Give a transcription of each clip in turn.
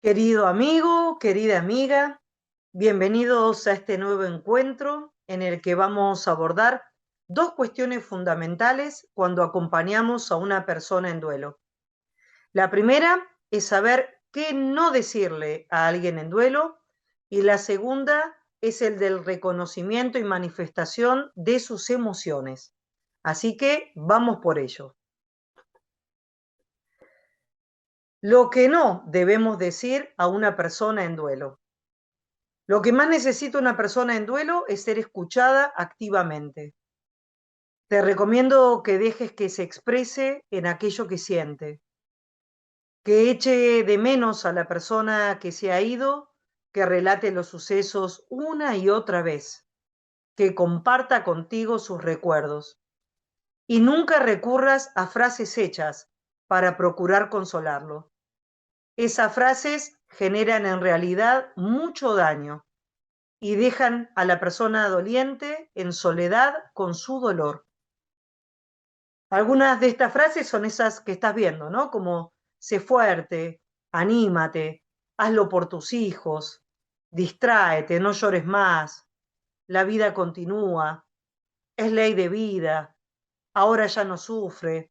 Querido amigo, querida amiga, bienvenidos a este nuevo encuentro en el que vamos a abordar dos cuestiones fundamentales cuando acompañamos a una persona en duelo. La primera es saber qué no decirle a alguien en duelo y la segunda es el del reconocimiento y manifestación de sus emociones. Así que vamos por ello. Lo que no debemos decir a una persona en duelo. Lo que más necesita una persona en duelo es ser escuchada activamente. Te recomiendo que dejes que se exprese en aquello que siente, que eche de menos a la persona que se ha ido, que relate los sucesos una y otra vez, que comparta contigo sus recuerdos. Y nunca recurras a frases hechas para procurar consolarlo. Esas frases generan en realidad mucho daño y dejan a la persona doliente en soledad con su dolor. Algunas de estas frases son esas que estás viendo, ¿no? Como sé fuerte, anímate, hazlo por tus hijos, distráete, no llores más, la vida continúa, es ley de vida, ahora ya no sufre,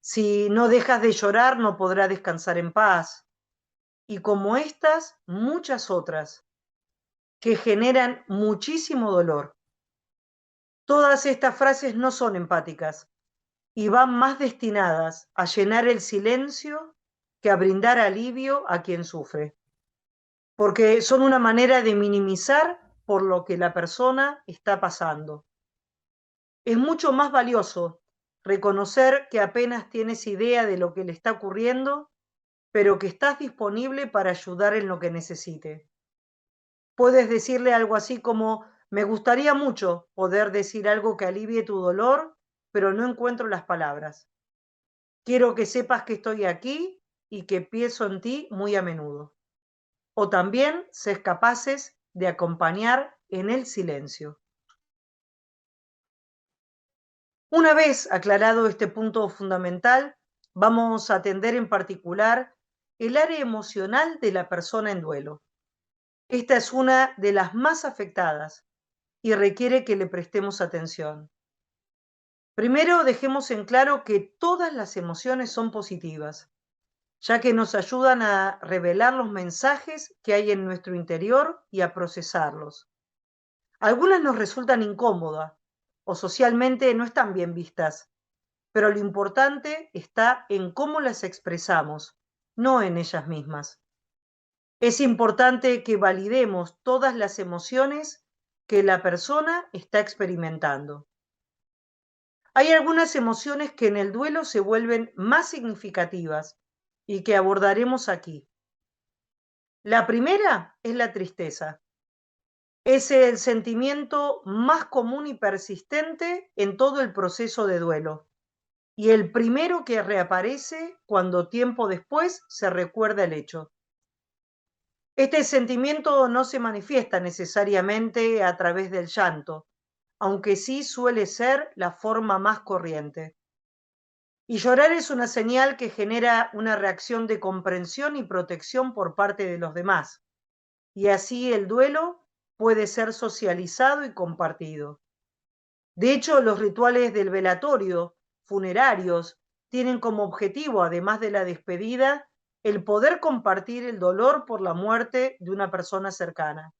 si no dejas de llorar no podrá descansar en paz. Y como estas, muchas otras que generan muchísimo dolor. Todas estas frases no son empáticas y van más destinadas a llenar el silencio que a brindar alivio a quien sufre, porque son una manera de minimizar por lo que la persona está pasando. Es mucho más valioso reconocer que apenas tienes idea de lo que le está ocurriendo, pero que estás disponible para ayudar en lo que necesite. Puedes decirle algo así como, me gustaría mucho poder decir algo que alivie tu dolor, pero no encuentro las palabras. Quiero que sepas que estoy aquí y que pienso en ti muy a menudo. O también ser capaces de acompañar en el silencio. Una vez aclarado este punto fundamental, vamos a atender en particular el área emocional de la persona en duelo. Esta es una de las más afectadas y requiere que le prestemos atención. Primero, dejemos en claro que todas las emociones son positivas, ya que nos ayudan a revelar los mensajes que hay en nuestro interior y a procesarlos. Algunas nos resultan incómodas o socialmente no están bien vistas, pero lo importante está en cómo las expresamos, no en ellas mismas. Es importante que validemos todas las emociones que la persona está experimentando. Hay algunas emociones que en el duelo se vuelven más significativas y que abordaremos aquí. La primera es la tristeza. Es el sentimiento más común y persistente en todo el proceso de duelo, y el primero que reaparece cuando tiempo después se recuerda el hecho. Este sentimiento no se manifiesta necesariamente a través del llanto, aunque sí suele ser la forma más corriente. Y llorar es una señal que genera una reacción de comprensión y protección por parte de los demás. Y así el duelo puede ser socializado y compartido. De hecho, los rituales del velatorio, funerarios, tienen como objetivo, además de la despedida, el poder compartir el dolor por la muerte de una persona cercana.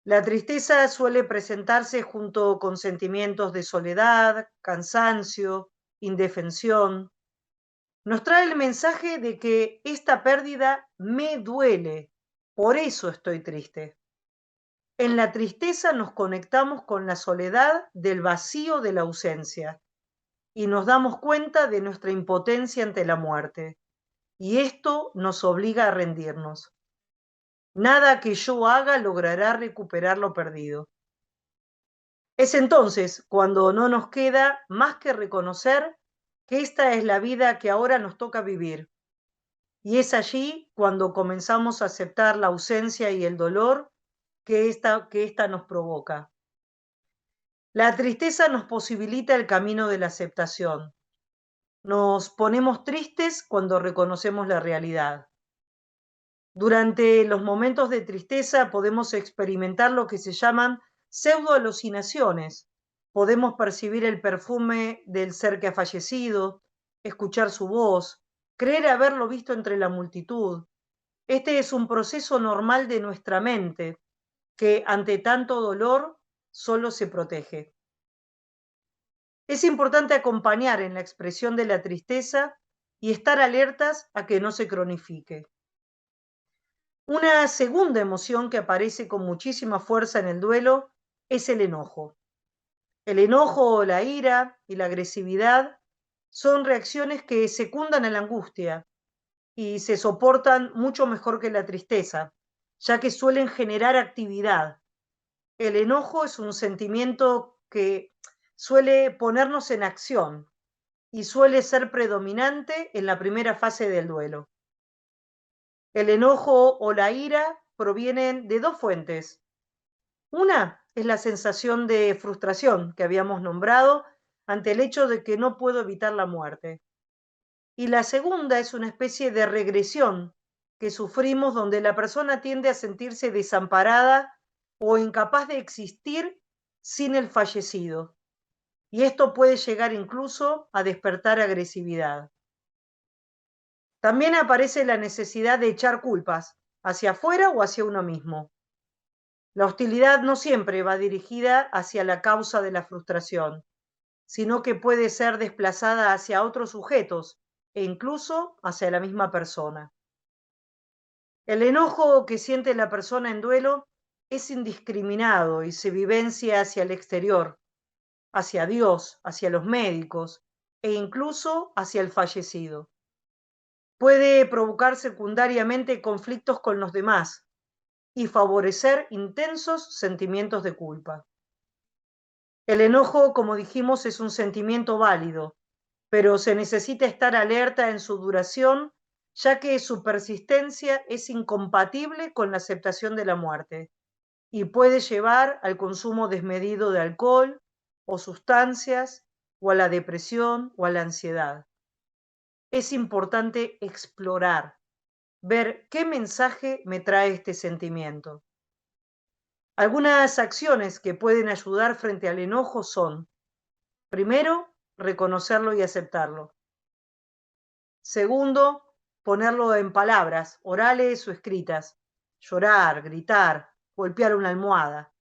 La tristeza suele presentarse junto con sentimientos de soledad, cansancio, indefensión. Nos trae el mensaje de que esta pérdida me duele, por eso estoy triste. En la tristeza nos conectamos con la soledad del vacío de la ausencia y nos damos cuenta de nuestra impotencia ante la muerte. Y esto nos obliga a rendirnos. Nada que yo haga logrará recuperar lo perdido. Es entonces cuando no nos queda más que reconocer que esta es la vida que ahora nos toca vivir. Y es allí cuando comenzamos a aceptar la ausencia y el dolor que esta nos provoca. La tristeza nos posibilita el camino de la aceptación. Nos ponemos tristes cuando reconocemos la realidad. Durante los momentos de tristeza podemos experimentar lo que se llaman pseudoalucinaciones. Podemos percibir el perfume del ser que ha fallecido, escuchar su voz, creer haberlo visto entre la multitud. Este es un proceso normal de nuestra mente, que ante tanto dolor solo se protege. Es importante acompañar en la expresión de la tristeza y estar alertas a que no se cronifique. Una segunda emoción que aparece con muchísima fuerza en el duelo es el enojo. El enojo, la ira y la agresividad son reacciones que secundan a la angustia y se soportan mucho mejor que la tristeza, ya que suelen generar actividad. El enojo es un sentimiento que suele ponernos en acción y suele ser predominante en la primera fase del duelo. El enojo o la ira provienen de dos fuentes. Una es la sensación de frustración que habíamos nombrado ante el hecho de que no puedo evitar la muerte. Y la segunda es una especie de regresión que sufrimos donde la persona tiende a sentirse desamparada o incapaz de existir sin el fallecido. Y esto puede llegar incluso a despertar agresividad. También aparece la necesidad de echar culpas hacia afuera o hacia uno mismo. La hostilidad no siempre va dirigida hacia la causa de la frustración, sino que puede ser desplazada hacia otros sujetos e incluso hacia la misma persona. El enojo que siente la persona en duelo es indiscriminado y se vivencia hacia el exterior, hacia Dios, hacia los médicos e incluso hacia el fallecido. Puede provocar secundariamente conflictos con los demás y favorecer intensos sentimientos de culpa. El enojo, como dijimos, es un sentimiento válido, pero se necesita estar alerta en su duración, ya que su persistencia es incompatible con la aceptación de la muerte y puede llevar al consumo desmedido de alcohol o sustancias, o a la depresión o a la ansiedad. Es importante explorar, ver qué mensaje me trae este sentimiento. Algunas acciones que pueden ayudar frente al enojo son: primero, reconocerlo y aceptarlo. Segundo, ponerlo en palabras, orales o escritas. Llorar, gritar, golpear una almohada.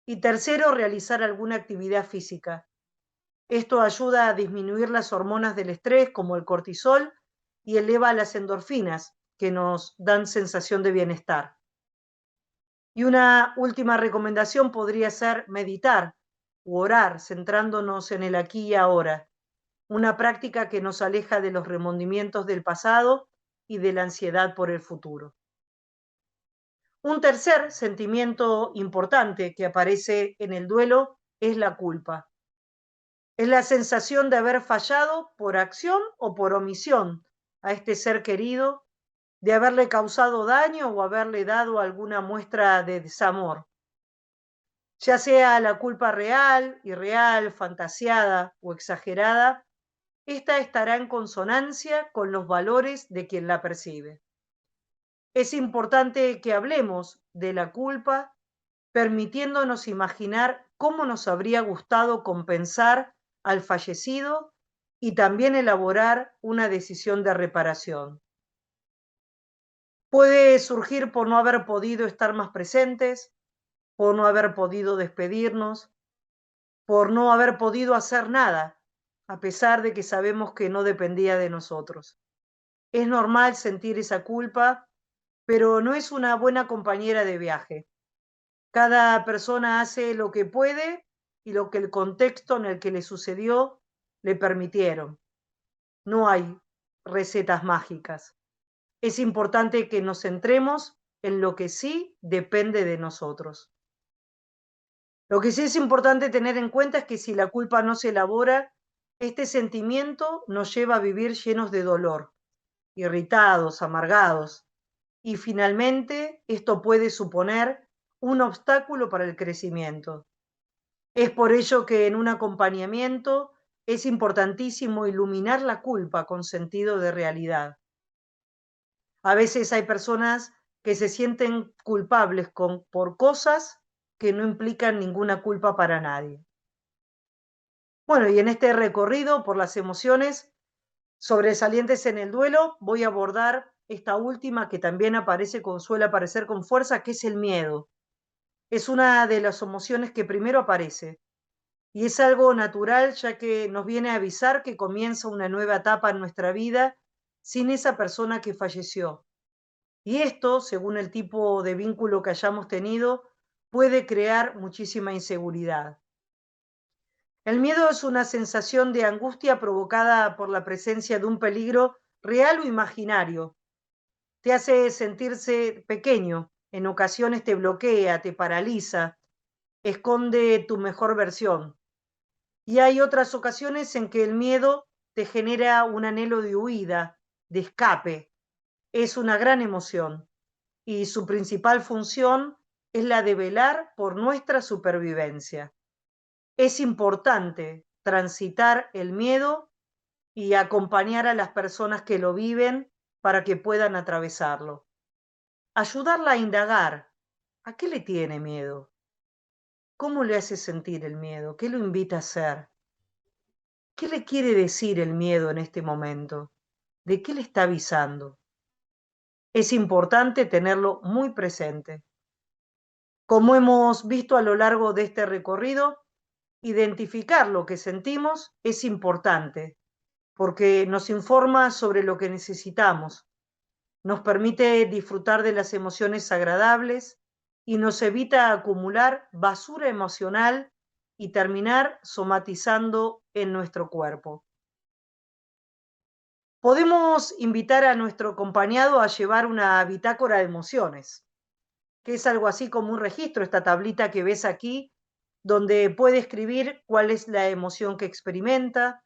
Y tercero, realizar alguna actividad física. Esto ayuda a disminuir las hormonas del estrés, como el cortisol, y eleva las endorfinas, que nos dan sensación de bienestar. Y una última recomendación podría ser meditar u orar, centrándonos en el aquí y ahora, una práctica que nos aleja de los remordimientos del pasado y de la ansiedad por el futuro. Un tercer sentimiento importante que aparece en el duelo es la culpa. Es la sensación de haber fallado por acción o por omisión a este ser querido, de haberle causado daño o haberle dado alguna muestra de desamor. Ya sea la culpa real, irreal, fantasiada o exagerada, esta estará en consonancia con los valores de quien la percibe. Es importante que hablemos de la culpa, permitiéndonos imaginar cómo nos habría gustado compensar al fallecido y también elaborar una decisión de reparación. Puede surgir por no haber podido estar más presentes, por no haber podido despedirnos, por no haber podido hacer nada, a pesar de que sabemos que no dependía de nosotros. Es normal sentir esa culpa, pero no es una buena compañera de viaje. Cada persona hace lo que puede y lo que el contexto en el que le sucedió le permitieron. No hay recetas mágicas. Es importante que nos centremos en lo que sí depende de nosotros. Lo que sí es importante tener en cuenta es que si la culpa no se elabora, este sentimiento nos lleva a vivir llenos de dolor, irritados, amargados, y finalmente esto puede suponer un obstáculo para el crecimiento. Es por ello que en un acompañamiento es importantísimo iluminar la culpa con sentido de realidad. A veces hay personas que se sienten culpables por cosas que no implican ninguna culpa para nadie. Bueno, y en este recorrido por las emociones sobresalientes en el duelo, voy a abordar esta última que también suele aparecer con fuerza, que es el miedo. Es una de las emociones que primero aparece y es algo natural ya que nos viene a avisar que comienza una nueva etapa en nuestra vida sin esa persona que falleció. Y esto, según el tipo de vínculo que hayamos tenido, puede crear muchísima inseguridad. El miedo es una sensación de angustia provocada por la presencia de un peligro real o imaginario. Te hace sentirse pequeño, en ocasiones te bloquea, te paraliza, esconde tu mejor versión. Y hay otras ocasiones en que el miedo te genera un anhelo de huida, de escape. Es una gran emoción y su principal función es la de velar por nuestra supervivencia. Es importante transitar el miedo y acompañar a las personas que lo viven para que puedan atravesarlo. Ayudarla a indagar. ¿A qué le tiene miedo? ¿Cómo le hace sentir el miedo? ¿Qué lo invita a hacer? ¿Qué le quiere decir el miedo en este momento? ¿De qué le está avisando? Es importante tenerlo muy presente. Como hemos visto a lo largo de este recorrido, identificar lo que sentimos es importante porque nos informa sobre lo que necesitamos, nos permite disfrutar de las emociones agradables y nos evita acumular basura emocional y terminar somatizando en nuestro cuerpo. Podemos invitar a nuestro acompañado a llevar una bitácora de emociones, que es algo así como un registro, esta tablita que ves aquí, donde puede escribir cuál es la emoción que experimenta,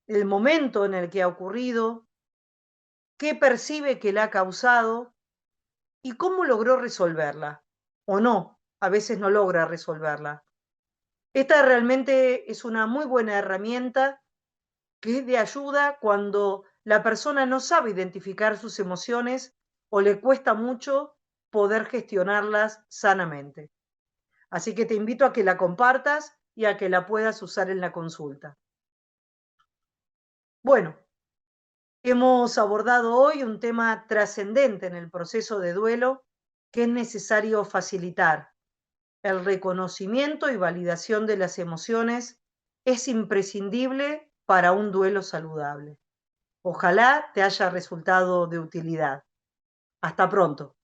el momento en el que ha ocurrido, qué percibe que la ha causado y cómo logró resolverla. O no, a veces no logra resolverla. Esta realmente es una muy buena herramienta que es de ayuda cuando la persona no sabe identificar sus emociones o le cuesta mucho poder gestionarlas sanamente. Así que te invito a que la compartas y a que la puedas usar en la consulta. Bueno, hemos abordado hoy un tema trascendente en el proceso de duelo que es necesario facilitar. El reconocimiento y validación de las emociones es imprescindible para un duelo saludable. Ojalá te haya resultado de utilidad. Hasta pronto.